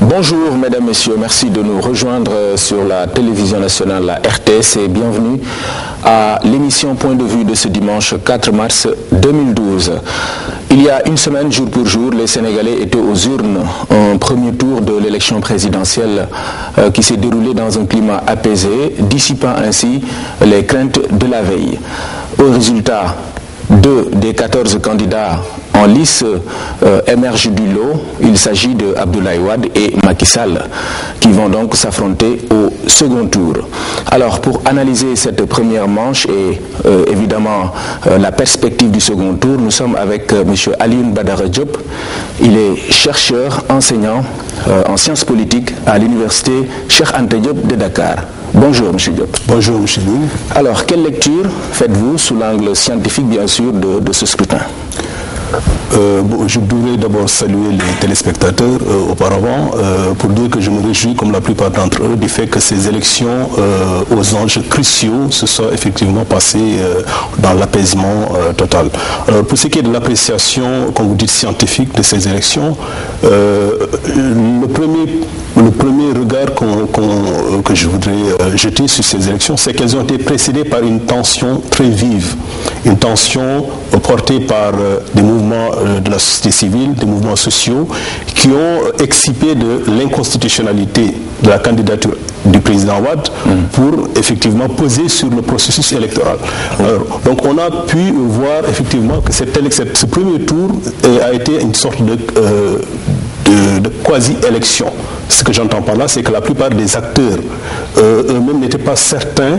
Bonjour mesdames, messieurs, merci de nous rejoindre sur la télévision nationale, la RTS, et bienvenue à l'émission Point de vue de ce dimanche 4 mars 2012. Il y a une semaine, jour pour jour, les Sénégalais étaient aux urnes en premier tour de l'élection présidentielle qui s'est déroulée dans un climat apaisé, dissipant ainsi les craintes de la veille. Au résultat, 2 des 14 candidats en lice émergent du lot. Il s'agit de Abdoulaye Wade et Macky Sall qui vont donc s'affronter au second tour. Alors pour analyser cette première manche et évidemment la perspective du second tour, nous sommes avec M. Alioune Badara Diop. Il est chercheur, enseignant en sciences politiques à l'université Cheikh Anta Diop de Dakar. Bonjour M. Diop. Bonjour M. Lune. Alors quelle lecture faites-vous sous l'angle scientifique bien sûr de ce scrutin? Je voudrais d'abord saluer les téléspectateurs auparavant pour dire que je me réjouis, comme la plupart d'entre eux, du fait que ces élections aux enjeux cruciaux se soient effectivement passées dans l'apaisement total. Alors, pour ce qui est de l'appréciation, comme vous dites, scientifique de ces élections, le premier regard que je voudrais jeter sur ces élections, c'est qu'elles ont été précédées par une tension très vive, une tension portée par des mouvements de la société civile, des mouvements sociaux qui ont excipé de l'inconstitutionnalité de la candidature du président Wade pour effectivement peser sur le processus électoral. Alors, donc on a pu voir effectivement que ce premier tour a été une sorte de quasi-élection. Ce que j'entends par là, c'est que la plupart des acteurs eux-mêmes n'étaient pas certains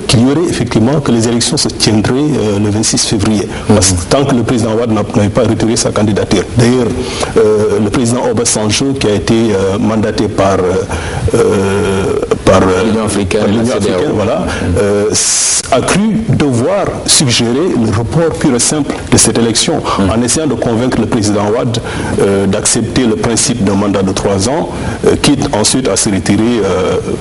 qu'il y aurait effectivement que les élections se tiendraient le 26 février. Parce que tant que le président Wade n'avait pas retiré sa candidature. D'ailleurs, le président Obasanjo, qui a été mandaté par l'Union africaine, voilà, a cru devoir suggérer le report pur et simple de cette élection en essayant de convaincre le président Wade d'accepter le principe d'un mandat de 3 ans, quitte ensuite à se retirer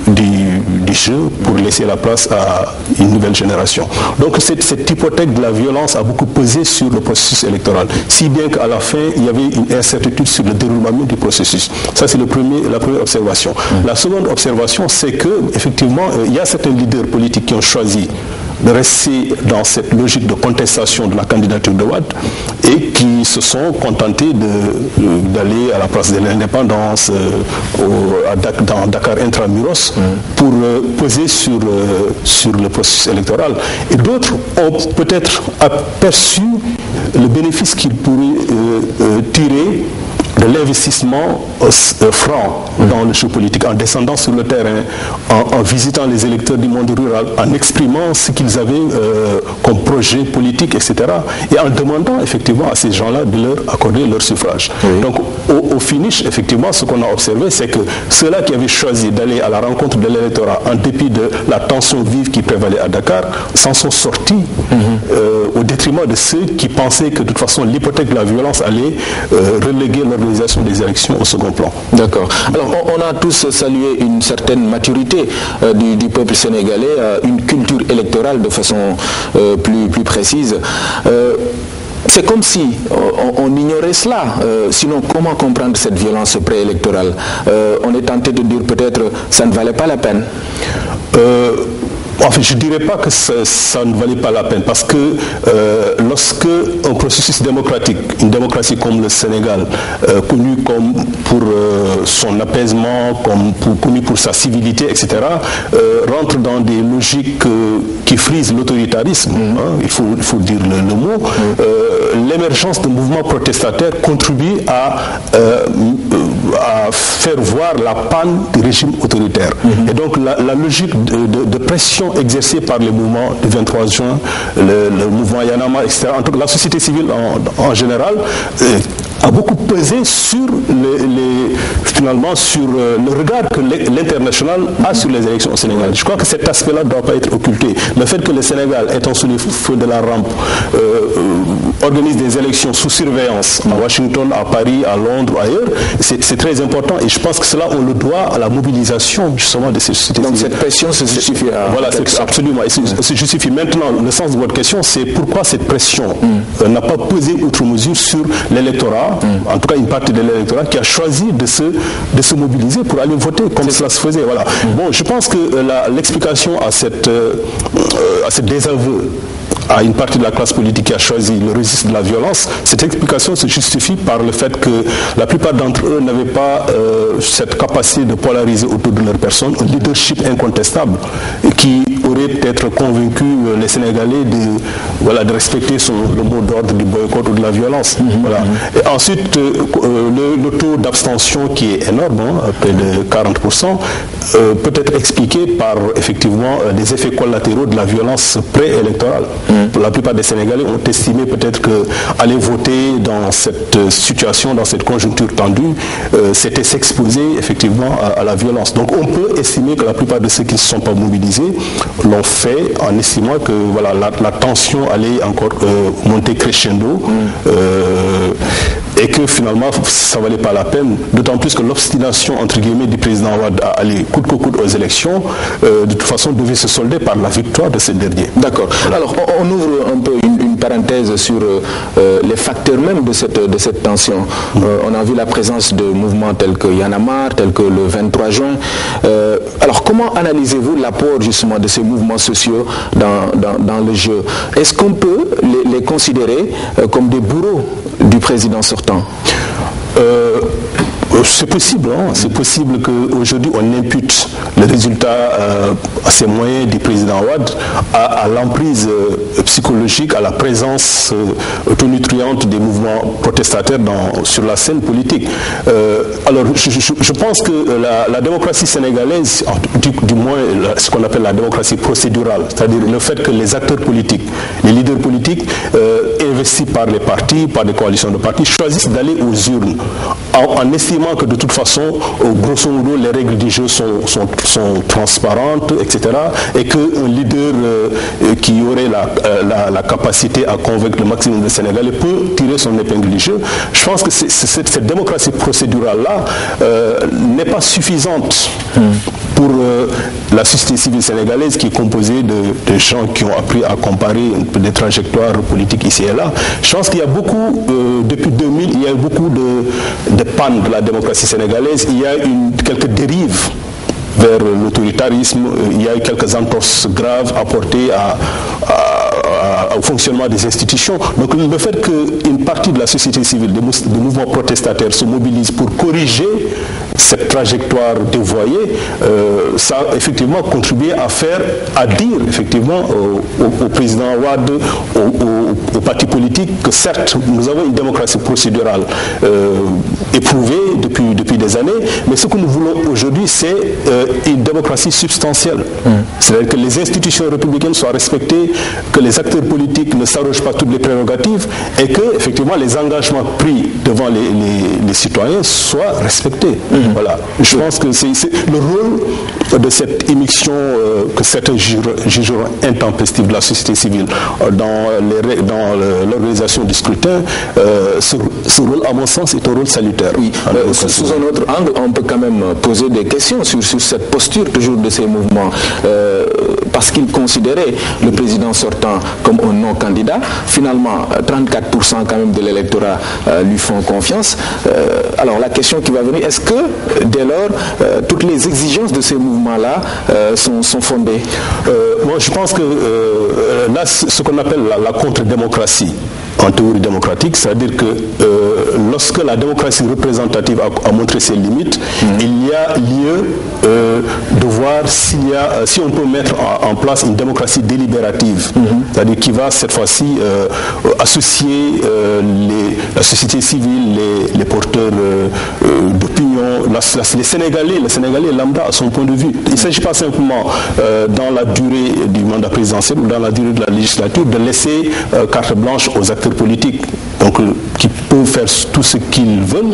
du jeu pour laisser la place à une nouvelle génération. Donc cette hypothèque de la violence a beaucoup pesé sur le processus électoral, si bien qu'à la fin, il y avait une incertitude sur le déroulement du processus. Ça, c'est la première observation. La seconde observation, c'est qu'effectivement, il y a certains leaders politiques qui ont choisi de rester dans cette logique de contestation de la candidature de Wade et qui se sont contentés d'aller à la place de l'indépendance dans Dakar Intramuros pour peser sur le processus électoral. Et d'autres ont peut-être aperçu le bénéfice qu'ils pourraient tirer de l'investissement franc dans le jeu politique, en descendant sur le terrain, en visitant les électeurs du monde rural, en exprimant ce qu'ils avaient comme projet politique, etc. Et en demandant effectivement à ces gens-là de leur accorder leur suffrage. Oui. Donc au finish, effectivement, ce qu'on a observé, c'est que ceux-là qui avaient choisi d'aller à la rencontre de l'électorat en dépit de la tension vive qui prévalait à Dakar, s'en sont sortis au détriment de ceux qui pensaient que de toute façon l'hypothèque de la violence allait reléguer l'organisation des élections au second plan. D'accord. Alors on a tous salué une certaine maturité du peuple sénégalais, une culture électorale de façon plus précise. C'est comme si on ignorait cela. Sinon, comment comprendre cette violence préélectorale? On est tenté de dire peut-être ça ne valait pas la peine. En fait, je ne dirais pas que ça ne valait pas la peine, parce que lorsque un processus démocratique, une démocratie comme le Sénégal, connu comme pour son apaisement, connu pour sa civilité, etc., rentre dans des logiques qui frisent l'autoritarisme, il faut dire le mot, l'émergence de mouvements protestataires contribue à faire voir la panne du régime autoritaire. Et donc la logique de pression exercée par les mouvements du 23 juin, le mouvement Yanama, etc., entre la société civile en général, a beaucoup pesé sur finalement sur le regard que l'international a sur les élections au Sénégal. Je crois que cet aspect-là ne doit pas être occulté. Le fait que le Sénégal, étant sous les feux de la rampe, organise des élections sous surveillance à Washington, à Paris, à Londres, ailleurs, c'est très important et je pense que cela, on le doit à la mobilisation justement de ces sociétés. Donc cette pression se justifie voilà, absolument. Et se justifie. Maintenant, le sens de votre question, c'est pourquoi cette pression n'a pas pesé outre mesure sur l'électorat, en tout cas une partie de l'électorat qui a choisi de se mobiliser pour aller voter comme cela se faisait. Voilà. Bon, je pense que l'explication à ce désaveu à une partie de la classe politique qui a choisi le registre de la violence, cette explication se justifie par le fait que la plupart d'entre eux n'avaient pas cette capacité de polariser autour de leur personne, un leadership incontestable qui aurait peut-être convaincu les Sénégalais de respecter le mot d'ordre du boycott ou de la violence. Voilà. Et ensuite, le taux d'abstention qui est énorme, près de 40%, peut être expliqué par effectivement des effets collatéraux de la violence préélectorale. La plupart des Sénégalais ont estimé peut-être qu'aller voter dans cette situation, dans cette conjoncture tendue, c'était s'exposer effectivement à la violence. Donc on peut estimer que la plupart de ceux qui ne se sont pas mobilisés l'ont fait en estimant que voilà, la tension allait encore monter crescendo. Et que finalement, ça ne valait pas la peine, d'autant plus que l'obstination, entre guillemets, du président Wade à aller coûte que coûte aux élections, de toute façon, devait se solder par la victoire de ce dernier. D'accord. Alors, on ouvre un peu une parenthèse sur les facteurs même de cette tension. On a vu la présence de mouvements tels que Y en a marre, tels que le 23 juin. Alors, comment analysez-vous l'apport justement de ces mouvements sociaux dans le jeu? Est-ce qu'on peut les considérer comme des bourreaux du président sortant? C'est possible, c'est possible qu'aujourd'hui on impute le résultat à ces moyens du président Wade à l'emprise psychologique, à la présence tonitruante des mouvements protestataires sur la scène politique. Alors je pense que la démocratie sénégalaise, du moins ce qu'on appelle la démocratie procédurale, c'est-à-dire le fait que les acteurs politiques, les leaders politiques investis par les partis, par des coalitions de partis, choisissent d'aller aux urnes en estimant que de toute façon, grosso modo, les règles du jeu sont transparentes, etc. Et qu'un leader qui aurait la capacité à convaincre le maximum de Sénégalais peut tirer son épingle du jeu. Je pense que cette démocratie procédurale-là n'est pas suffisante pour la société civile sénégalaise qui est composée de gens qui ont appris à comparer des trajectoires politiques ici et là. Je pense qu'il y a beaucoup, depuis 2000, il y a eu beaucoup de pannes de la démocratie sénégalaise. Il y a quelques dérives vers l'autoritarisme, il y a eu quelques entorses graves apportées au fonctionnement des institutions. Donc le fait qu'une partie de la société civile, des mouvements protestataires se mobilisent pour corriger cette trajectoire dévoyée, ça a effectivement contribué à dire effectivement au président Wade, aux partis politiques que certes nous avons une démocratie procédurale éprouvée depuis des années, mais ce que nous voulons aujourd'hui c'est une démocratie substantielle. C'est-à-dire que les institutions républicaines soient respectées, que les acteurs politiques ne s'arrogent pas toutes les prérogatives et que effectivement les engagements pris devant les citoyens soient respectés. Voilà. Je pense que c'est le rôle de cette émission que certains jugeront intempestive de la société civile dans l'organisation du scrutin. Ce rôle, à mon sens, est un rôle salutaire. Oui. Sous un autre angle, on peut quand même poser des questions sur cette posture toujours de ces mouvements. Parce qu'ils considéraient le président sortant comme un non-candidat. Finalement, 34% quand même de l'électorat lui font confiance. Alors la question qui va venir, est-ce que dès lors, toutes les exigences de ces mouvements-là sont fondées? Moi, je pense que là, ce qu'on appelle la contre-démocratie, en théorie démocratique, c'est-à-dire que lorsque la démocratie représentative a montré ses limites, il y a lieu de voir si on peut mettre en place une démocratie délibérative, c'est-à-dire qui va cette fois-ci associer la société civile, les porteurs d'opinion, les Sénégalais lambda à son point de vue. Il ne s'agit pas simplement dans la durée du mandat présidentiel ou dans la durée de la législature de laisser carte blanche aux acteurs politiques. Donc qui peuvent faire tout ce qu'ils veulent,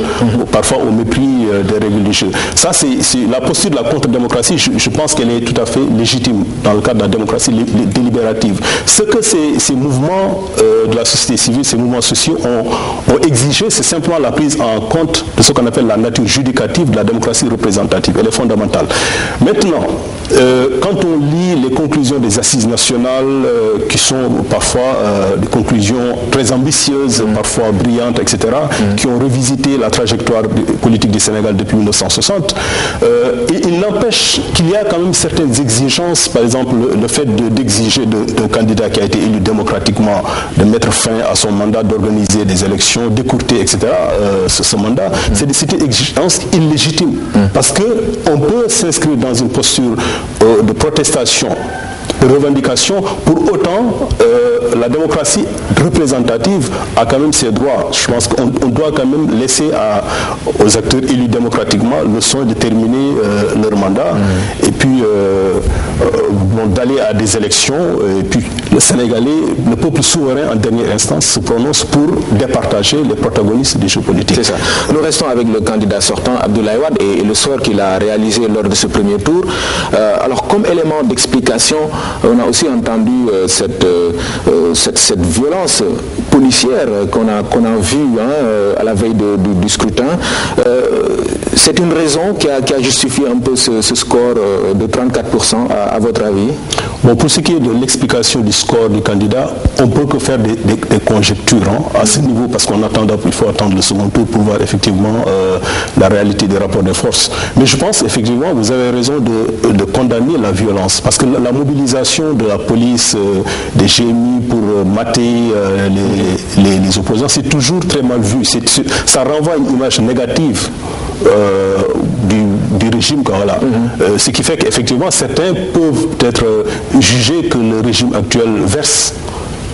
parfois au mépris des règles du jeu. Ça, c'est la posture de la contre-démocratie, je pense qu'elle est tout à fait légitime dans le cadre de la démocratie délibérative. Ce que ces mouvements de la société civile, ces mouvements sociaux ont exigé, c'est simplement la prise en compte de ce qu'on appelle la nature judicative de la démocratie représentative. Elle est fondamentale. Maintenant, quand on lit les conclusions des assises nationales, qui sont parfois des conclusions très ambitieuses, parfois brillantes, etc., qui ont revisité la trajectoire politique du Sénégal depuis 1960, il n'empêche qu'il y a quand même certaines exigences, par exemple le fait d'exiger d'un candidat qui a été élu démocratiquement de mettre fin à son mandat, d'organiser des élections, d'écourter, etc., ce mandat, c'est une exigence illégitime, parce qu'on peut s'inscrire dans une posture de protestation, de revendication. Pour autant, la démocratie représentative a quand même ses droits. Je pense qu'on doit quand même laisser aux acteurs élus démocratiquement le soin de terminer leur mandat et puis d'aller à des élections. Et puis le Sénégalais, le peuple souverain en dernière instance, se prononce pour départager les protagonistes du jeu politique. C'est ça. Nous restons avec le candidat sortant, Abdoulaye Wade, et le sort qu'il a réalisé lors de ce premier tour. Alors, comme élément d'explication, on a aussi entendu cette violence policière qu'on a vue à la veille du scrutin. C'est une raison qui a justifié un peu ce score de 34%, à votre avis? Bon, pour ce qui est de l'explication du score du candidat, on ne peut que faire des conjectures à ce niveau, parce qu'il faut attendre le second tour pour voir effectivement la réalité des rapports de force. Mais je pense effectivement, vous avez raison de condamner la violence, parce que la mobilisation de la police, des GMI pour mater les opposants, c'est toujours très mal vu. Ça renvoie à une image négative du régime. Voilà. Ce qui fait qu'effectivement certains peuvent peut-être juger que le régime actuel verse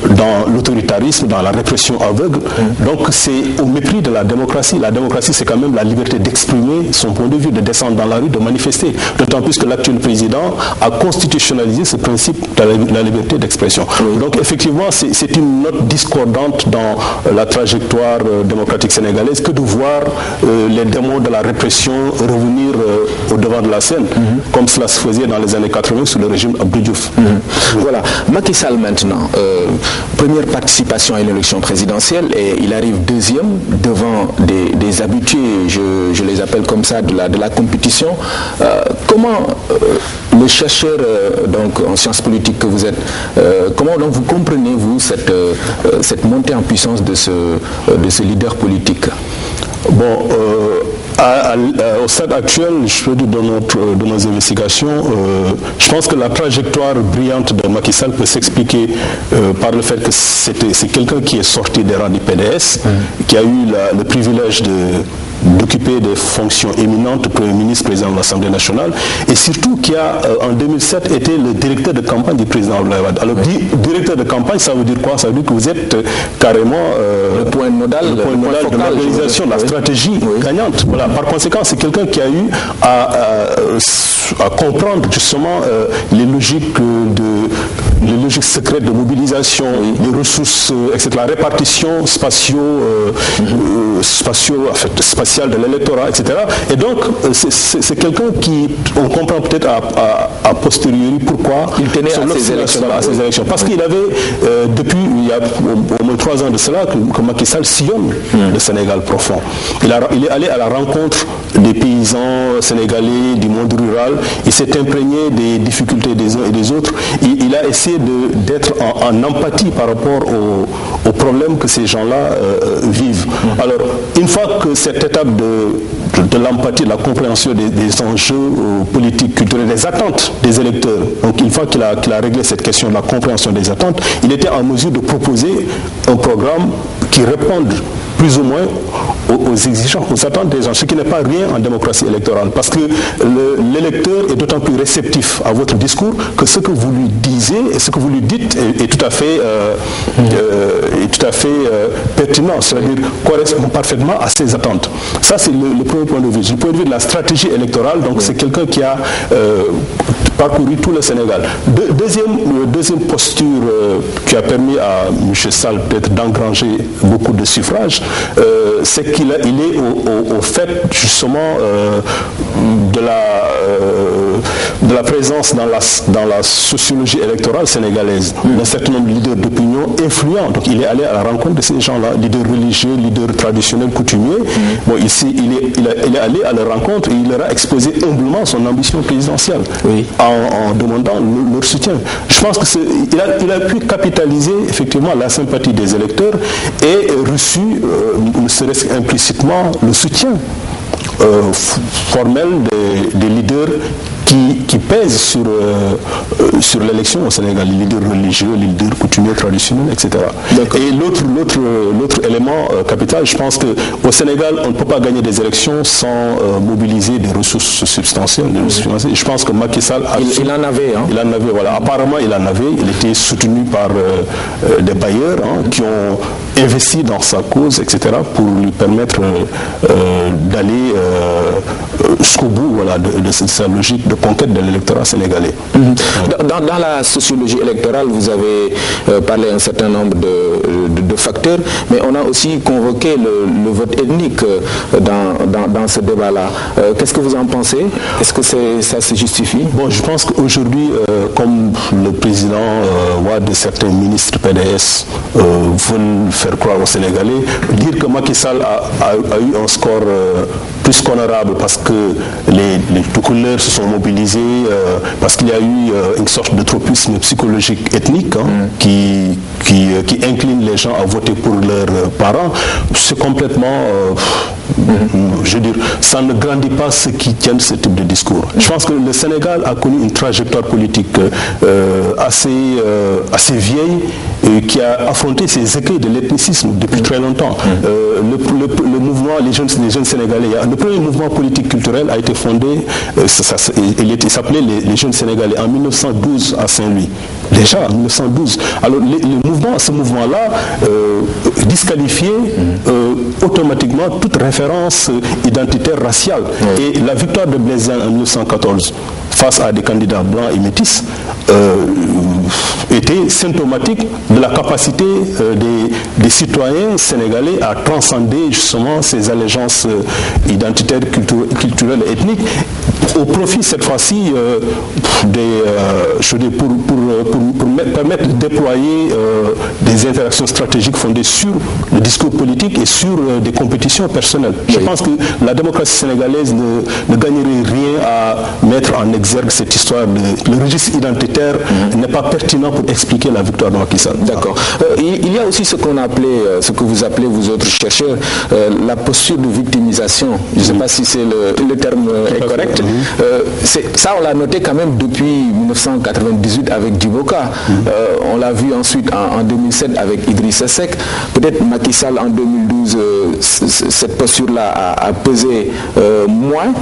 dans l'autoritarisme, dans la répression aveugle. Donc c'est au mépris de la démocratie. La démocratie, c'est quand même la liberté d'exprimer son point de vue, de descendre dans la rue, de manifester. D'autant plus que l'actuel président a constitutionnalisé ce principe de la liberté d'expression. Donc effectivement, c'est une note discordante dans la trajectoire démocratique sénégalaise que de voir les démons de la répression revenir au devant de la scène, comme cela se faisait dans les années 80 sous le régime Abdou Diouf. Voilà. Macky Sall maintenant. Première participation à une élection présidentielle et il arrive deuxième devant des habitués, je les appelle comme ça, de la compétition. Comment le chercheur donc en sciences politiques que vous êtes, comment donc vous comprenez-vous cette montée en puissance de ce leader politique? Bon, au stade actuel, je peux dire de nos investigations, je pense que la trajectoire brillante de Macky Sall peut s'expliquer par le fait que c'est quelqu'un qui est sorti des rangs du PDS, qui a eu le privilège d'occuper des fonctions éminentes, Premier ministre, président de l'Assemblée nationale, et surtout qui a, en 2007, été le directeur de campagne du président Abdoulaye Wade. Alors, directeur de campagne, ça veut dire quoi? Ça veut dire que vous êtes carrément le point nodal de l'organisation, de la stratégie gagnante. Voilà. Par conséquent, c'est quelqu'un qui a eu à comprendre justement les logiques secrètes de mobilisation, les ressources, etc., la répartition spatiale de l'électorat, etc. Et donc, c'est quelqu'un qui, on comprend peut-être a posteriori pourquoi il tenait à ces élections. Parce qu'il avait, depuis il y a au moins 3 ans de cela, que Macky Sall sillonne le Sénégal profond. Il est allé à la rencontre des paysans sénégalais, du monde rural. Il s'est imprégné des difficultés des uns et des autres. Il a essayé d'être en empathie par rapport aux problèmes que ces gens-là vivent. Alors, une fois que cette étape de l'empathie, de la compréhension des enjeux politiques, culturels, des attentes des électeurs, donc une fois qu'il a réglé cette question de la compréhension des attentes, il était en mesure de proposer un programme qui réponde plus ou moins aux exigences, aux attentes des gens, ce qui n'est pas rien en démocratie électorale, parce que l'électeur est d'autant plus réceptif à votre discours que ce que vous lui disiez et ce que vous lui dites est tout à fait pertinent, c'est-à-dire correspond parfaitement à ses attentes. Ça, c'est le premier point de vue. Du point de vue de la stratégie électorale, donc c'est quelqu'un qui a parcouru tout le Sénégal. Deuxième posture qui a permis à M. Sall peut-être d'engranger beaucoup de suffrages, c'est qu'il est au fait justement de la présence dans la sociologie électorale sénégalaise d'un certain nombre de leaders d'opinion influents. Donc il est allé à la rencontre de ces gens-là, leaders religieux, leaders traditionnels, coutumiers. Bon, ici, il est allé à leur rencontre et il leur a exposé humblement son ambition présidentielle en demandant leur soutien. Je pense qu'il a pu capitaliser effectivement la sympathie des électeurs et reçu, ne serait-ce qu'implicitement, le soutien formel des leaders qui pèsent sur l'élection au Sénégal, les leaders religieux, les leaders coutumiers traditionnels, etc. Et l'autre élément capital, je pense qu'au Sénégal, on ne peut pas gagner des élections sans mobiliser des ressources substantielles. Je pense que Macky Sall il en avait. Hein. Il en avait, voilà. Apparemment, il en avait. Il était soutenu par des bailleurs qui ont investi dans sa cause, etc., pour lui permettre d'aller jusqu'au bout de sa logique de conquête de l'électorat sénégalais. Dans la sociologie électorale, vous avez parlé un certain nombre de facteurs, mais on a aussi convoqué le vote ethnique dans ce débat-là. Qu'est-ce que vous en pensez? Est-ce que ça se justifie? Bon, je pense qu'aujourd'hui, comme le président Wade et certains ministres PDS veulent faire croire aux Sénégalais, dire que Macky Sall a eu un score plus qu'honorable parce que les tout-couleurs se sont mobilisés, parce qu'il y a eu une sorte de tropisme psychologique ethnique qui incline les gens à voter pour leurs parents, c'est complètement, je veux dire, ça ne grandit pas ceux qui tiennent ce type de discours. Je pense que le Sénégal a connu une trajectoire politique assez vieille et qui a affronté ces écueils de l'ethnicisme depuis très longtemps. Le mouvement, les jeunes Sénégalais, le premier mouvement politique culturel a été fondé, il s'appelait les jeunes Sénégalais en 1912 à Saint-Louis. Déjà en 1912. Alors ce mouvement-là disqualifiait automatiquement toute référence identitaire raciale. Et la victoire de Blaise Diagne en 1914 face à des candidats blancs et métis était symptomatique de la capacité des citoyens sénégalais à transcender justement ces allégeances identitaires, culturelles et ethniques au profit cette fois-ci pour permettre de déployer des interactions stratégiques fondées sur le discours politique et sur des compétitions personnelles. Je pense que la démocratie sénégalaise ne gagnerait rien à mettre en exergue cette histoire. Le registre identitaire n'est pas pertinent pour expliquer la victoire de Macky Sall. D'accord. Il y a aussi ce qu'on appelait, ce que vous appelez vous autres chercheurs, la posture de victimisation. Je ne sais pas si c'est le terme est correct. Ça, on l'a noté quand même depuis 1998 avec Djiboka. On l'a vu ensuite en 2007 avec Idrissa Seck. Peut-être Macky Sall en 2012, cette posture-là a pesé moins.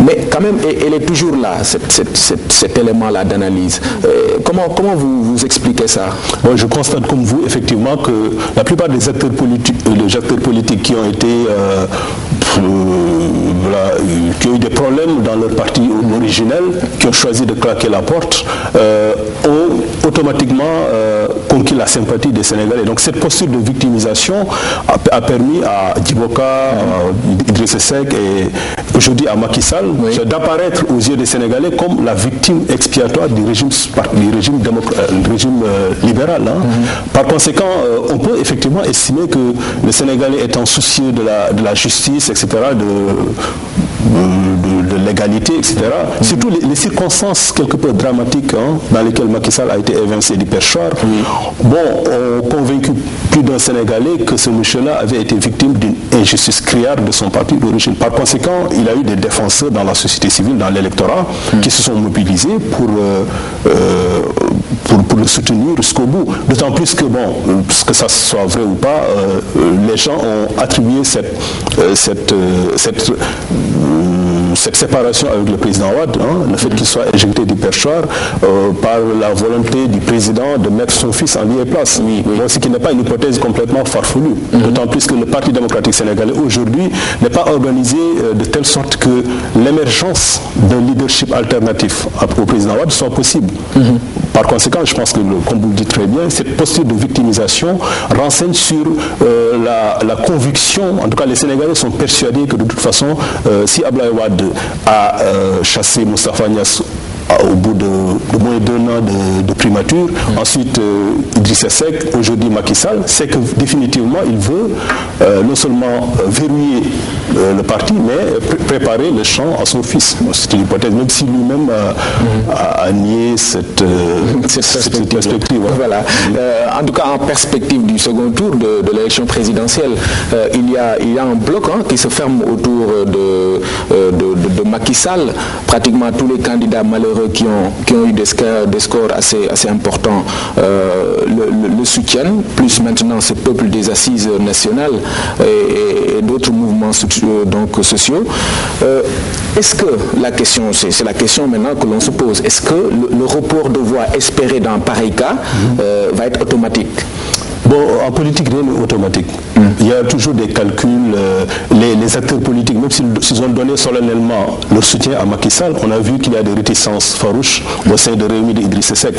Mais quand même, elle est toujours là, cet élément-là d'analyse. Comment vous expliquez ça? Bon, je constate comme vous, effectivement, que la plupart des acteurs politiques qui ont été... qui ont eu des problèmes dans leur parti originel, qui ont choisi de claquer la porte, ont automatiquement conquis la sympathie des Sénégalais. Donc cette posture de victimisation a permis à Djiboka, à Idrissa Seck et aujourd'hui à Macky Sall d'apparaître aux yeux des Sénégalais comme la victime expiatoire du régime libéral. Par conséquent, on peut effectivement estimer que le Sénégalais étant soucieux de la justice, etc., de l'égalité, etc. Surtout les circonstances quelque peu dramatiques dans lesquelles Macky Sall a été évincé du perchoir, ont convaincu plus d'un Sénégalais que ce monsieur-là avait été victime d'une injustice criarde de son parti d'origine. Par conséquent, il a eu des défenseurs dans la société civile, dans l'électorat, qui se sont mobilisés pour le soutenir jusqu'au bout. D'autant plus que, que ça soit vrai ou pas, cette séparation avec le président Wade, le fait qu'il soit éjecté du perchoir par la volonté du président de mettre son fils en lieu et place. Donc, ce qui n'est pas une hypothèse complètement farfelue. D'autant plus que le Parti démocratique sénégalais aujourd'hui n'est pas organisé de telle sorte que l'émergence d'un leadership alternatif au président Wade soit possible. Par conséquent, je pense que, comme vous le dites très bien, cette posture de victimisation renseigne sur la conviction, en tout cas les Sénégalais sont persuadés que de toute façon, si Abdoulaye Wade a chassé Moustapha Niasse au bout de moins d'1 an de primature, ensuite Idrissa Seck, aujourd'hui Macky Sall, c'est que définitivement il veut non seulement verrouiller le parti, mais préparer le champ à son fils. C'est une hypothèse, même si lui-même a nié cette perspective. Voilà. En tout cas, en perspective du second tour de l'élection présidentielle, il y a un bloc qui se ferme autour de Macky Sall. Pratiquement tous les candidats malheureux qui ont eu des scores assez importants le soutiennent, plus maintenant ce peuple des assises nationales et d'autres mouvements sociaux. Est-ce que la question, c'est la question maintenant que l'on se pose, est-ce que le report de voix espéré dans pareil cas va être automatique? Bon, en politique, rien n'est automatique. Il y a toujours des calculs. Les acteurs politiques, même s'ils ont donné solennellement leur soutien à Macky Sall, on a vu qu'il y a des réticences farouches au sein de Rewmi d'Idrissa Seck.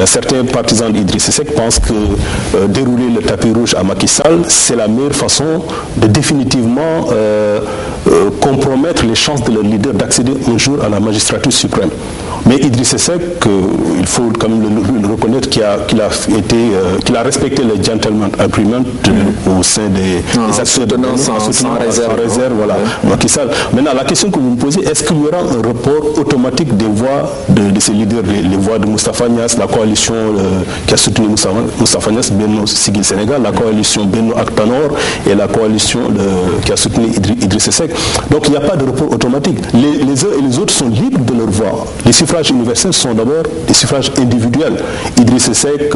Certains partisans d'Idrissa Seck pensent que dérouler le tapis rouge à Macky Sall, c'est la meilleure façon de définitivement compromettre les chances de leur leader d'accéder un jour à la magistrature suprême. Mais Idrissa Seck, il faut quand même le reconnaître qu'il a respecté les gentleman agreement au sein des acteurs sans réserve. Voilà. Macky Sall. Maintenant, la question que vous me posez, est-ce qu'il y aura un report automatique des voix de ces leaders, les voix de Moustapha Niasse, la coalition qui a soutenu Moustapha Niasse, Benno Siggil Sénégal, la coalition Benno Acta Nord et la coalition qui a soutenu Idrissa Seck. Donc il n'y a pas de report automatique. Les uns et les autres sont libres de leur voix. Les suffrages universels sont d'abord des suffrages individuels. Idrissa Seck,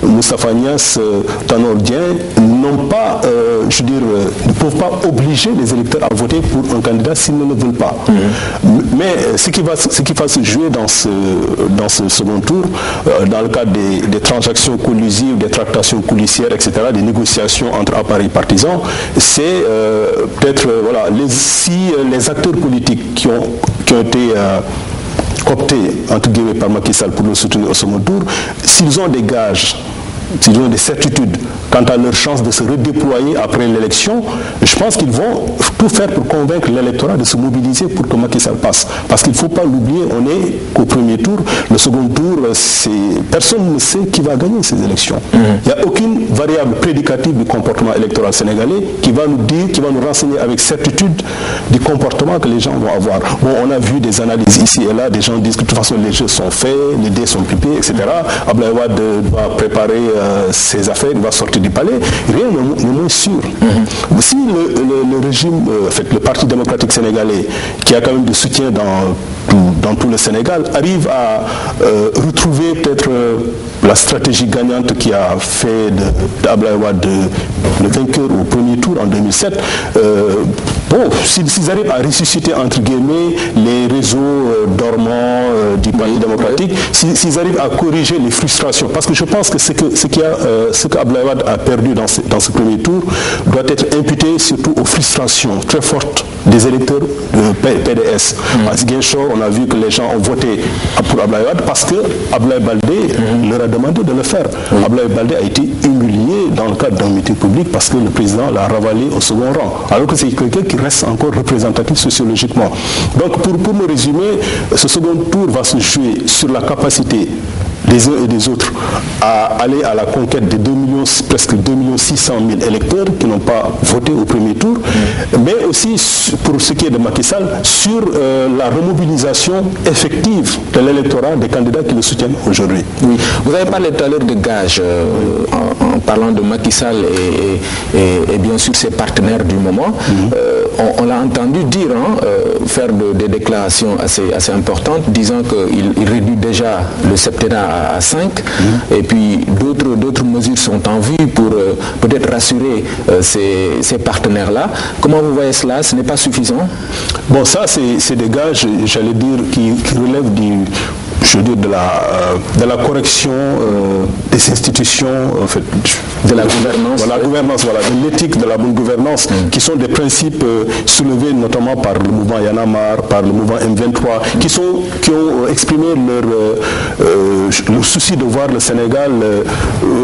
Moustapha Niasse, Tanor Dieng n'ont pas, ne peuvent pas obliger les électeurs à voter pour un candidat s'ils ne le veulent pas. Mais ce qui va se jouer dans ce second tour, dans le cadre des transactions collusives, des tractations coulissières, etc., des négociations entre appareils partisans, c'est peut-être si les acteurs politiques qui ont été cooptés entre guillemets par Macky Sall pour le soutenir au second tour, s'ils ont des gages, s'ils ont des certitudes quant à leur chance de se redéployer après l'élection, je pense qu'ils vont tout faire pour convaincre l'électorat de se mobiliser pour que Macky Sall passe. Parce qu'il ne faut pas l'oublier, on est qu'au premier tour. Le second tour, personne ne sait qui va gagner ces élections. Il n'y a aucune variable prédicative du comportement électoral sénégalais qui va nous dire, qui va nous renseigner avec certitude du comportement que les gens vont avoir. Bon, on a vu des analyses ici et là, des gens disent que de toute façon les jeux sont faits, les dés sont pipés, etc. Abdoulaye Wade doit préparer ses affaires, il va sortir du palais, rien n'est moins sûr. Si le régime, le Parti démocratique sénégalais, qui a quand même du soutien dans tout le Sénégal, arrive à retrouver peut-être la stratégie gagnante qui a fait d'Abdoulaye Wade le vainqueur au premier tour en 2007, s'ils arrivent à ressusciter entre guillemets les réseaux dormants du Parti démocratique, s'ils arrivent à corriger les frustrations, parce que je pense que ce qu'Abdoulaye Wade a perdu dans ce premier tour doit être imputé surtout aux frustrations très fortes des électeurs de PDS. À Ziguinchor, on a vu que les gens ont voté pour Abdoulaye Wade parce que Abdoulaye Baldé leur a demandé de le faire. Abdoulaye Baldé a été humilié dans le cadre d'un meeting public parce que le président l'a ravalé au second rang, alors que c'est quelqu'un qui reste encore représentatif sociologiquement. Donc pour me résumer, ce second tour va se jouer sur la capacité des uns et des autres à aller à la conquête de presque 2 600 000 électeurs qui n'ont pas voté au premier tour, mais aussi pour ce qui est de Macky Sall, sur la remobilisation effective de l'électorat des candidats qui le soutiennent aujourd'hui. Oui. Vous avez parlé tout à l'heure de gages en parlant de Macky Sall et bien sûr ses partenaires du moment. On l'a entendu dire, faire des déclarations assez importantes, disant qu'il réduit déjà le septennat à 5, et puis d'autres mesures sont en vue pour peut-être rassurer ces partenaires-là. Comment vous voyez cela? Ce n'est pas suffisant? Bon, ça, c'est des gages, j'allais dire, qui relèvent de la correction des institutions, en fait, de la gouvernance, de l'éthique de la bonne gouvernance, qui sont des principes soulevés notamment par le mouvement Y en a marre, par le mouvement M23, qui ont exprimé leur souci de voir le Sénégal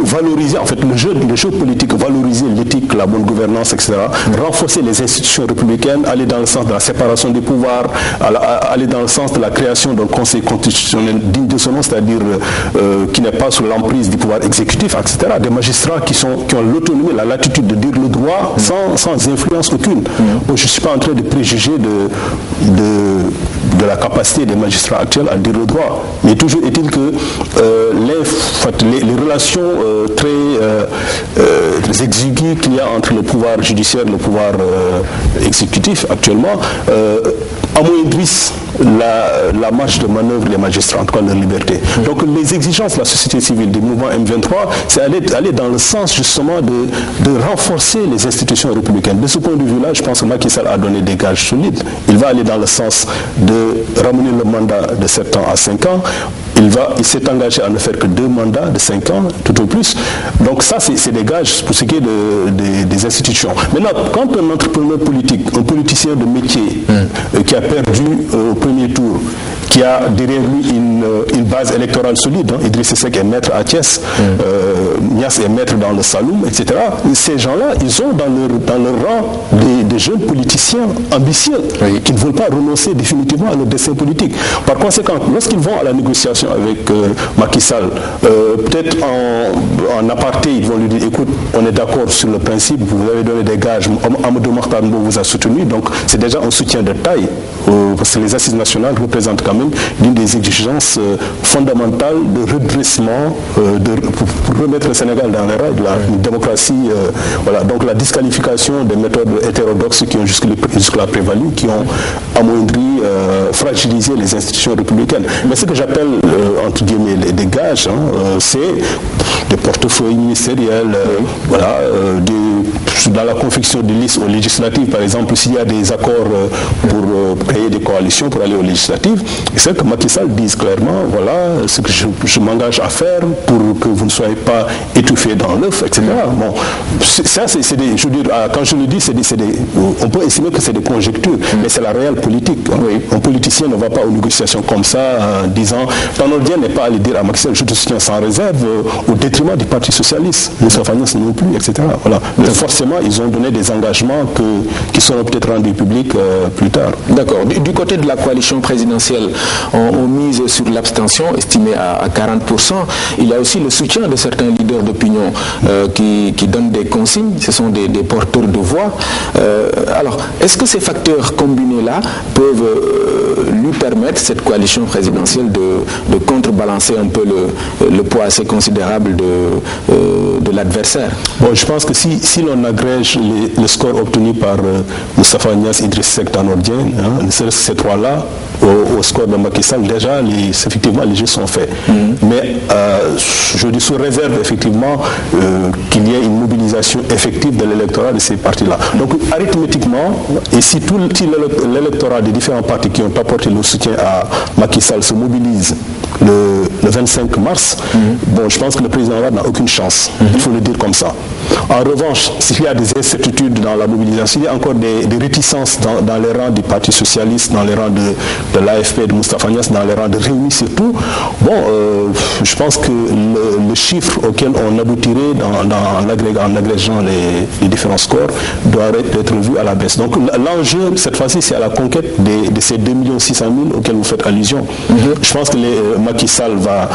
valoriser, en fait, le jeu politique, valoriser l'éthique, la bonne gouvernance, etc., renforcer les institutions républicaines, aller dans le sens de la séparation des pouvoirs, aller dans le sens de la création d'un conseil constitutionnel digne de son nom, c'est-à-dire qui n'est pas sous l'emprise du pouvoir exécutif, etc. Des magistrats qui ont l'autonomie, la latitude de dire le droit sans influence aucune. Bon, je ne suis pas en train de préjuger de la capacité des magistrats actuels à dire le droit. Mais toujours est-il que les relations très exiguës qu'il y a entre le pouvoir judiciaire et le pouvoir exécutif actuellement amoindrissent la marge de manœuvre des magistrats, en tout cas leur liberté. Donc les exigences de la société civile, du mouvement M23, c'est aller dans le sens justement de renforcer les institutions républicaines. De ce point de vue-là, je pense que Macky Sall a donné des gages solides. Il va aller dans le sens de ramener le mandat de 7 ans à 5 ans. Il s'est engagé à ne faire que 2 mandats de 5 ans, tout au plus. Donc ça, c'est des gages pour ce qui est des institutions. Maintenant, quand un entrepreneur politique, un politicien de métier qui a perdu au premier tour, qui a derrière lui une base électorale solide, Idriss Seck est maître à Thiès, Niass est maître dans le Saloum, etc. Ces gens-là, ils ont dans leur rang des jeunes politiciens ambitieux qui ne veulent pas renoncer définitivement à leur destin politique. Par conséquent, lorsqu'ils vont à la négociation avec Macky Sall, peut-être en aparté, ils vont lui dire, écoute, on est d'accord sur le principe, vous avez donné des gages, Amadou Mahtar Mbow vous a soutenu, donc c'est déjà un soutien de taille, parce que les assises nationales représentent quand même l'une des exigences fondamentales de redressement pour remettre le Sénégal dans les rails de la démocratie. Voilà. Donc la disqualification des méthodes hétérodoxes qui ont jusque-là prévalu, qui ont amoindri, fragilisé les institutions républicaines. Mais ce que j'appelle, entre guillemets, des gages, c'est des portefeuilles ministériels, voilà, dans la confection des listes aux législatives, par exemple, s'il y a des accords pour créer des coalitions, pour aller aux législatives, c'est que Macky Sall dise clairement, voilà, ce que je m'engage à faire pour que vous ne soyez pas étouffés dans l'œuf, etc. Bon, ça, c'est des, je veux dire, quand je le dis, on peut estimer que c'est des conjectures, mais c'est la réelle politique. Un politicien ne va pas aux négociations comme ça, en disant, Tanordien n'est pas allé dire à Macky Sall, je te soutiens sans réserve, au détriment du Parti Socialiste, Moussa Fagnas non plus, etc. Voilà. Mais forcément, ils ont donné des engagements qui seront peut-être rendus publics plus tard. D'accord. Du côté de la coalition présidentielle, on mise sur l'abstention, estimée à 40%. Il y a aussi le soutien de certains leaders d'opinion qui donnent des consignes. Ce sont des porteurs de voix. Alors, est-ce que ces facteurs combinés-là peuvent lui permettre, cette coalition présidentielle, de contrebalancer un peu le poids assez considérable de l'adversaire? Bon, je pense que si l'on agrège le score obtenu par Moustapha Niasse, Idriss Seck, Tanordien, ne serait-ce que ces trois-là, au score de Macky Sall, déjà, effectivement, les jeux sont faits. Mais je dis sous réserve, effectivement, qu'il y ait une mobilisation effective de l'électorat de ces partis-là. Donc, arithmétiquement, et si tout l'électorat des différents partis qui ont apporté le soutien à Macky Sall se mobilise le 25 mars, bon, je pense que le président Wade n'a aucune chance. Il faut le dire comme ça. En revanche, s'il y a des incertitudes dans la mobilisation, il y a encore des réticences dans les rangs du Parti Socialiste, dans les rangs de l'AFP, de Moustapha Niasse, dans les rangs de Réunis surtout. Bon, je pense que le chiffre auquel on aboutirait en agrégeant les différents scores doit être revu à la baisse. Donc l'enjeu, cette fois-ci, c'est à la conquête de ces 2 600 000 auxquels vous faites allusion. Je pense que Macky Sall va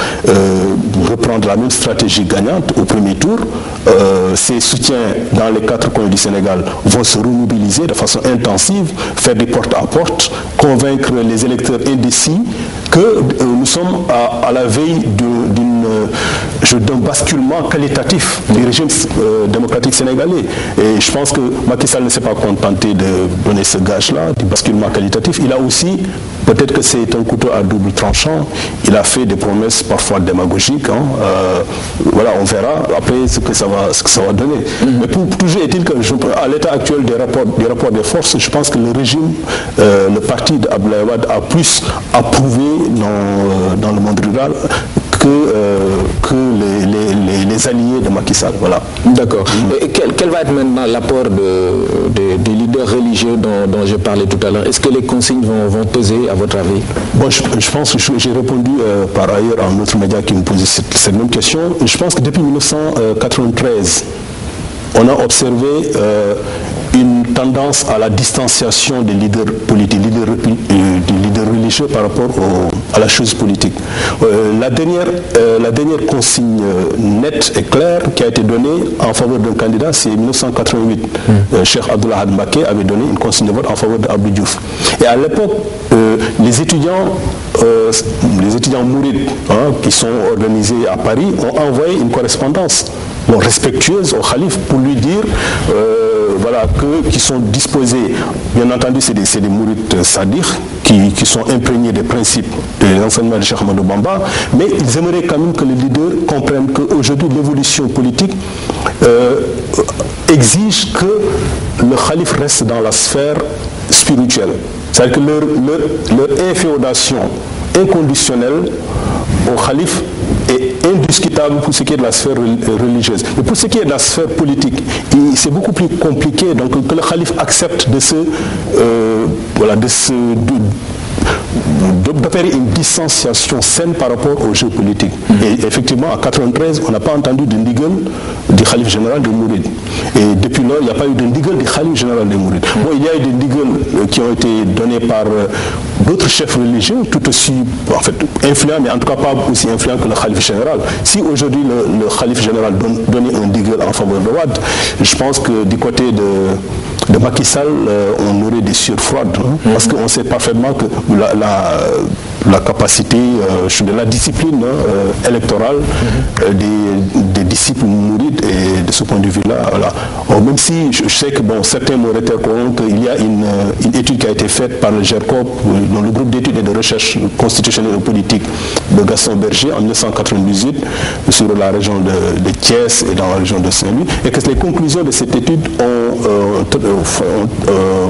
reprendre la même stratégie gagnante au premier tour. Ses soutiens dans les 4 coins du Sénégal vont se remobiliser de façon intensive, faire des porte-à-porte, convaincre les des électeurs indécis que nous sommes à la veille d'un basculement qualitatif du régime démocratique sénégalais. Et je pense que Macky Sall ne s'est pas contenté de donner ce gage-là, du basculement qualitatif. Il a aussi, peut-être que c'est un couteau à double tranchant, il a fait des promesses parfois démagogiques. Voilà, on verra après ce que ça va donner. Mais toujours est-il que à l'état actuel des rapports des forces, je pense que le régime, le parti d'Abdoulaye Wade a plus approuvé dans le monde rural que les alliés de Macky Sall. Voilà. D'accord. Et quel va être maintenant l'apport des leaders religieux dont je parlais tout à l'heure? Est-ce que les consignes vont peser, à votre avis? Bon, je pense que j'ai répondu par ailleurs à un autre média qui me posait cette même question. Je pense que depuis 1993, on a observé une tendance à la distanciation des leaders politiques, des leaders religieux par rapport à la chose politique. La dernière consigne nette et claire qui a été donnée en faveur d'un candidat, c'est 1988. Cheikh Abdoulaye Wade Mbacké avait donné une consigne de vote en faveur d'Abdou Diouf. Et à l'époque, les étudiants mourides qui sont organisés à Paris ont envoyé une correspondance respectueuse au calife pour lui dire qui sont disposés, bien entendu c'est des mourides sadiques qui sont imprégnés des principes de l'enseignement de Cheikh Ahmadou Bamba, mais ils aimeraient quand même que les leaders comprennent qu'aujourd'hui l'évolution politique exige que le calife reste dans la sphère spirituelle. C'est-à-dire que leur inféodation inconditionnelle au calife est indiscutable pour ce qui est de la sphère religieuse. Mais pour ce qui est de la sphère politique, c'est beaucoup plus compliqué donc, que le calife accepte d'opérer une distanciation saine par rapport au jeu politique. Et effectivement, en 1993, on n'a pas entendu de ndigal du calife général des Mourides. Et depuis lors, il n'y a pas eu de ndigal du calife général des Mourides. Bon, il y a eu des ndigal qui ont été donnés par d'autres chefs religieux, tout aussi influents, mais en tout cas pas aussi influents que le calife général. Si aujourd'hui le calife général donnait un ndigal en faveur de Wade, je pense que du côté de Macky Sall, on aurait des sueurs froides, parce qu'on sait parfaitement que la capacité de la discipline électorale des disciples mourides, et de ce point de vue-là, voilà. Même si je sais que certains m'auraient été au courant qu'il y a une étude qui a été faite par le GERCOP, dans le groupe d'études et de recherche constitutionnelle et politique de Gaston Berger en 1998 sur la région de Thiès et dans la région de Saint-Louis, et que les conclusions de cette étude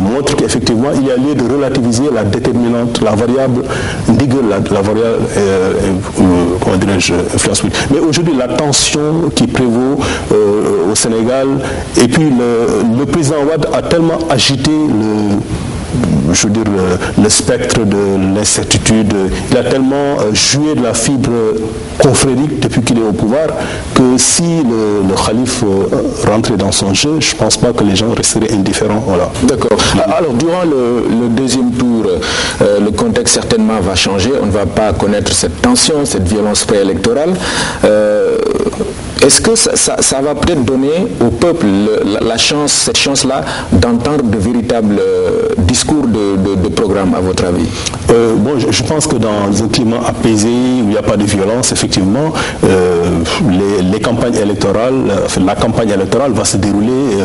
montrent qu'effectivement il y a lieu de relativiser la déterminante, la variable la variable comment dirais-je, influence politique. Mais aujourd'hui la tension qui prévaut au Sénégal, et puis le président Wade a tellement agité le spectre de l'incertitude, il a tellement joué de la fibre confrérique depuis qu'il est au pouvoir, que si le calife rentrait dans son jeu, je ne pense pas que les gens resteraient indifférents. Voilà. D'accord. Alors, durant le deuxième tour, le contexte certainement va changer. On ne va pas connaître cette tension, cette violence préélectorale. Est-ce que ça va peut-être donner au peuple cette chance-là d'entendre de véritables discours de programme, à votre avis? Je pense que dans un climat apaisé, où il n'y a pas de violence, effectivement, les campagnes électorales, la campagne électorale va se dérouler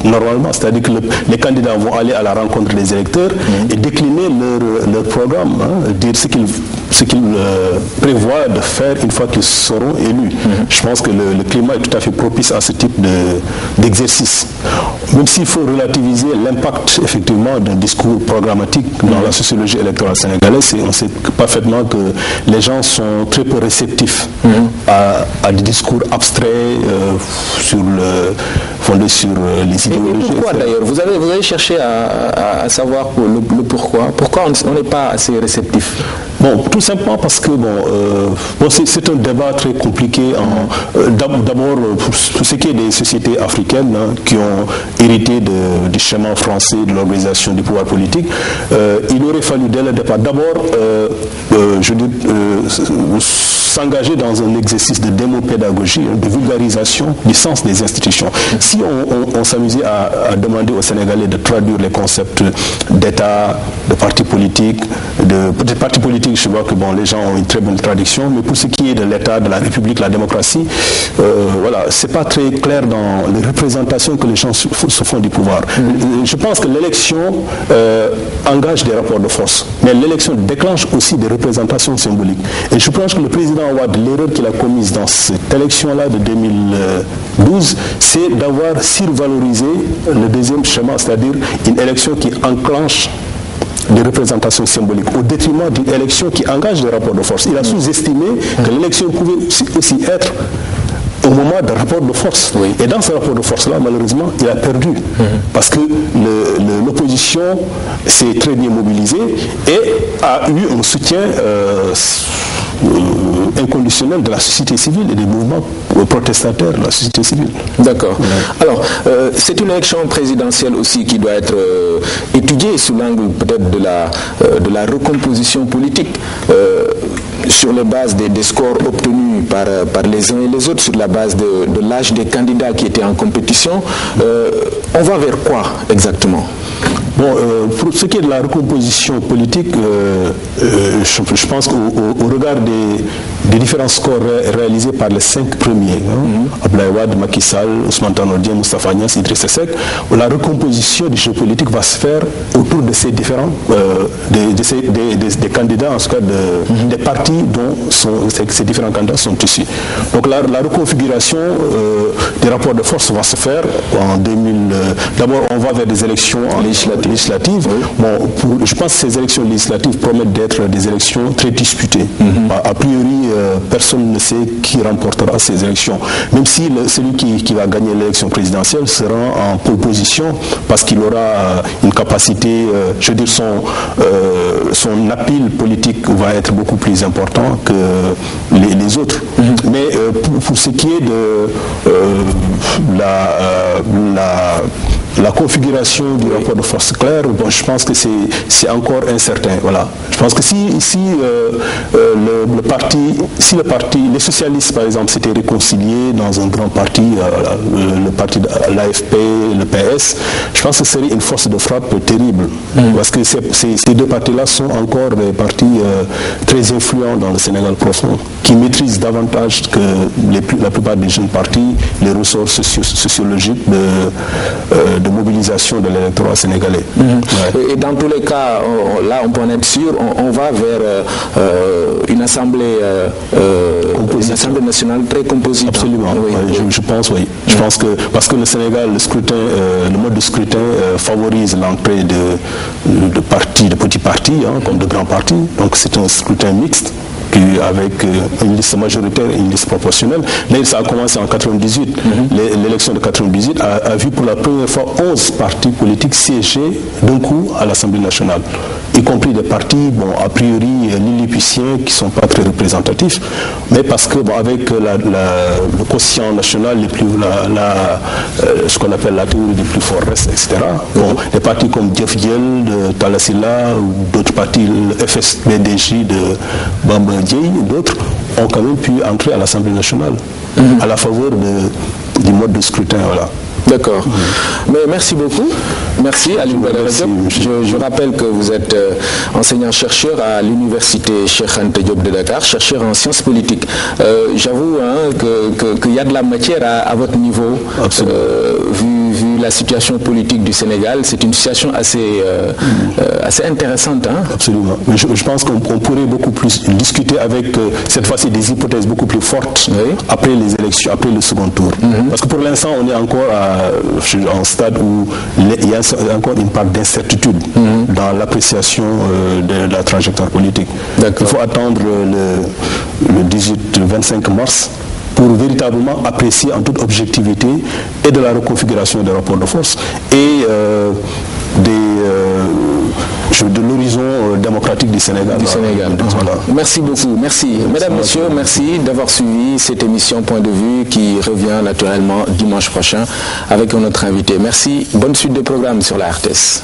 normalement. C'est-à-dire que les candidats vont aller à la rencontre des électeurs et décliner leur programme, dire ce qu'ils prévoient de faire une fois qu'ils seront élus. Je pense que le climat est tout à fait propice à ce type d'exercice. Même s'il faut relativiser l'impact effectivement d'un discours programmatique dans la sociologie électorale sénégalaise, on sait parfaitement que les gens sont très peu réceptifs à des discours abstraits fondés sur les idéologies. Et pourquoi d'ailleurs? Vous avez cherché à savoir le pourquoi. Pourquoi on n'est pas assez réceptif? Tout simplement parce que c'est un débat très compliqué. D'abord, pour ce qui est des sociétés africaines qui ont hérité du schéma français de l'organisation du pouvoir politique, il aurait fallu dès le départ d'abord s'engager dans un exercice de démopédagogie, de vulgarisation du sens des institutions. Si on s'amusait à demander aux Sénégalais de traduire les concepts d'État, de partis politiques, de partis politiques, je vois que bon, les gens ont une très bonne traduction, mais pour ce qui est de l'État, de la République, la démocratie, voilà, c'est pas très clair dans les représentations que les gens se font du pouvoir. Je pense que l'élection engage des rapports de force, mais l'élection déclenche aussi des représentations symboliques. Et je pense que le président Wade, l'erreur qu'il a commise dans cette élection-là de 2012, c'est d'avoir survalorisé le deuxième schéma, c'est-à-dire une élection qui enclenche des représentations symboliques au détriment d'une élection qui engage des rapports de force. Il a sous-estimé que l'élection pouvait aussi être au moment d'un rapport de force. Oui. Et dans ce rapport de force-là, malheureusement, il a perdu. Parce que l'opposition s'est très bien mobilisée et a eu un soutien inconditionnel de la société civile et des mouvements protestataires de la société civile. D'accord. Alors, c'est une élection présidentielle aussi qui doit être étudiée sous l'angle peut-être de la recomposition politique. Sur les bases des scores obtenus par les uns et les autres, sur la base de l'âge des candidats qui étaient en compétition, on va vers quoi exactement? Bon, pour ce qui est de la recomposition politique, je pense qu'au regard des différents scores réalisés par les 5 premiers, Abdoulaye Wade, Macky Sall, Ousmane Tanor Dieng, Moustapha Niasse, Idrissa Seck, la recomposition du jeu politique va se faire autour de ces différents, des candidats, en tout cas des partis dont ces différents candidats sont issus. Donc la reconfiguration des rapports de force va se faire en 2000. D'abord, on va vers des élections législatives. Bon, je pense que ces élections législatives promettent d'être des élections très disputées. A priori, personne ne sait qui remportera ces élections. Même si celui qui va gagner l'élection présidentielle sera en pole position parce qu'il aura une capacité, je veux dire, son appel politique va être beaucoup plus important que les autres. Mais pour ce qui est de la configuration du rapport de force clair, bon, je pense que c'est encore incertain. Voilà. Je pense que si les socialistes, par exemple, s'étaient réconciliés dans un grand parti, le parti de l'AFP, le PS, je pense que ce serait une force de frappe terrible. Parce que ces deux partis-là sont encore des partis très influents dans le Sénégal profond, qui maîtrisent davantage que la plupart des jeunes partis les ressorts sociologiques de mobilisation de l'électorat sénégalais. Et dans tous les cas, là on peut en être sûr, on va vers une assemblée nationale très composite. Absolument, je pense, oui. Je pense que, parce que le Sénégal, le mode de scrutin favorise l'entrée de petits partis, comme de grands partis. Donc c'est un scrutin mixte, avec une liste majoritaire et une liste proportionnelle. Là, ça a commencé en 98. L'élection de 98 a vu pour la première fois 11 partis politiques siéger d'un coup à l'Assemblée nationale, y compris des partis, bon, a priori lilliputiens, qui ne sont pas très représentatifs, mais parce que, bon, avec le quotient national, ce qu'on appelle la théorie du plus fort reste, etc. Bon, des partis comme Dief Diel, de Talasila, ou d'autres partis, le FSBDJ de Bamba Dièye, d'autres ont quand même pu entrer à l'Assemblée nationale à la faveur du mode de scrutin. Voilà. D'accord. Mais merci beaucoup. Merci à je rappelle que vous êtes enseignant-chercheur à l'université Cheikh Anta Diop de Dakar, chercheur en sciences politiques. J'avoue qu'il y a de la matière à votre niveau, vu la situation politique du Sénégal. C'est une situation assez intéressante. Absolument. Mais je pense qu'on pourrait beaucoup plus discuter avec, cette fois-ci, des hypothèses beaucoup plus fortes après les élections, après le second tour. Parce que pour l'instant, on est encore en stade où il y a encore une part d'incertitude dans l'appréciation de la trajectoire politique. Il faut attendre le 25 mars pour véritablement apprécier en toute objectivité et de la reconfiguration des rapports de force et de l'horizon démocratique du Sénégal. Voilà. Merci beaucoup. Merci. Mesdames, Messieurs, merci d'avoir suivi cette émission Point de vue qui revient naturellement dimanche prochain avec un autre invité. Merci. Bonne suite de programme sur la RTS.